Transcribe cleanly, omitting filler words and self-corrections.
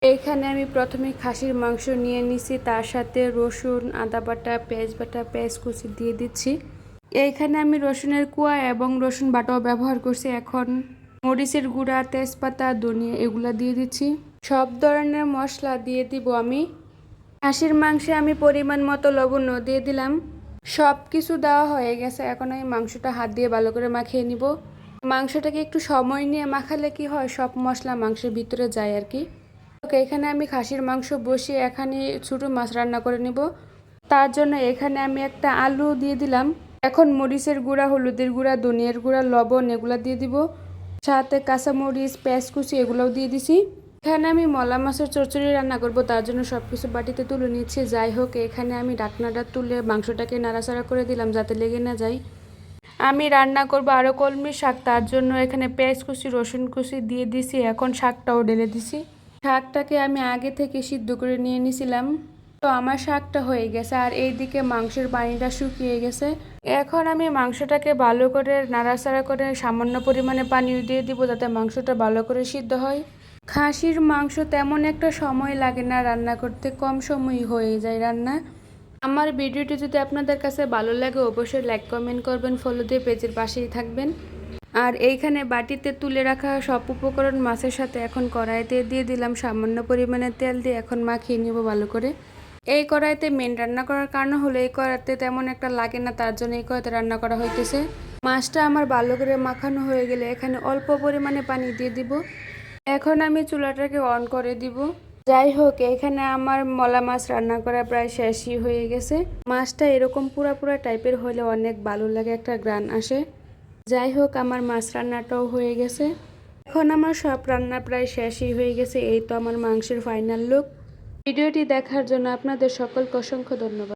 এইখানে আমি প্রথমে খাসির মাংস নিয়ে নিছি, তার সাথে রসুন, আদা বাটা, পেঁয়াজ কুচি দিয়ে দিচ্ছি। এইখানে আমি রসুনের কোয়া এবং রসুন বাটাও ব্যবহার করছি। এখন মরিচের গুঁড়া, তেজপাতা, ধনিয়া এগুলা দিয়ে দিচ্ছি। সব ধরনের মশলা দিয়ে দিব আমি। খাসির মাংসে আমি পরিমাণ মতো লবণও দিয়ে দিলাম। সব কিছু দেওয়া হয়ে গেছে, এখন আমি মাংসটা হাত দিয়ে ভালো করে মাখিয়ে নিব। মাংসটাকে একটু সময় নিয়ে মাখালে কি হয়, সব মশলা মাংসের ভিতরে যায় আর কি। ওকে, এখানে আমি খাসির মাংস বসিয়ে এখানে ছোটো মাছ রান্না করে নিব। তার জন্য এখানে আমি একটা আলু দিয়ে দিলাম। এখন মরিচের গুঁড়া, হলুদের গুঁড়া, ধনিয়ার গুঁড়া, লবণ এগুলো দিয়ে দিব। সাথে কাঁচামরিচ, পেঁয়াজ কুচি এগুলোও দিয়ে দিছি। এখানে আমি মলা মাছের চচ্চড়ি রান্না করব, তার জন্য সব কিছু বাটিতে তুলে নিচ্ছি। যাই হোক, এখানে আমি ঢাকনাটা তুলে মাংসটাকে নাড়াচাড়া করে দিলাম যাতে লেগে না যায়। আমি রান্না করব আরও কলমি শাক, তার জন্য এখানে পেঁয়াজ কুচি, রসুন কুচি দিয়ে দিছি। এখন শাকটাও ঢেলে দিছি। শাকটাকে আমি আগে থেকে সিদ্ধ করে নিয়ে নিয়েছিলাম, তো আমার শাকটা হয়ে গেছে। আর এইদিকে মাংসের পানিটা শুকিয়ে গেছে। এখন আমি মাংসটাকে ভালো করে নাড়াচাড়া করে সামান্য পরিমাণে পানি দিয়ে দিব যাতে মাংসটা ভালো করে সিদ্ধ হয়। খাসির মাংস তেমন একটা সময় লাগে না রান্না করতে, কম সময় হয়ে যায় রান্না। আমার ভিডিওটি যদি আপনাদের কাছে ভালো লাগে অবশ্যই লাইক কমেন্ট করবেন, ফলো দিয়ে পেজের পাশেই থাকবেন। আর এইখানে বাটিতে তুলে রাখা সব উপকরণ মাছের সাথে এখন কড়াইতে দিয়ে দিলাম। সামান্য পরিমাণে তেল দিয়ে এখন মাখিয়ে নিব ভালো করে। এই কড়াইতে মেন রান্না করার কারণ হলো এই কড়াইতে তেমন একটা লাগে না, তার জন্য এই কড়াইতে রান্না করা হইতেছে। মাছটা আমার ভালো করে মাখানো হয়ে গেলে এখানে অল্প পরিমাণে পানি দিয়ে দিব। এখন আমি চুলাটাকে অন করে দিব। যাই হোক, এখানে আমার মলা মাছ রান্না করা প্রায় শেষই হয়ে গেছে। মাছটা এরকম পুরা পুরা টাইপের হলে অনেক ভালো লাগে, একটা গ্রান আসে। যাই হোক, আমার মাছ রান্নাটাও হয়ে গেছে। এখন আমার সব রান্না প্রায় শেষই হয়ে গেছে। এই তো আমার মাংসের ফাইনাল লুক। ভিডিওটি দেখার জন্য আপনাদের সকলকে অসংখ্য ধন্যবাদ।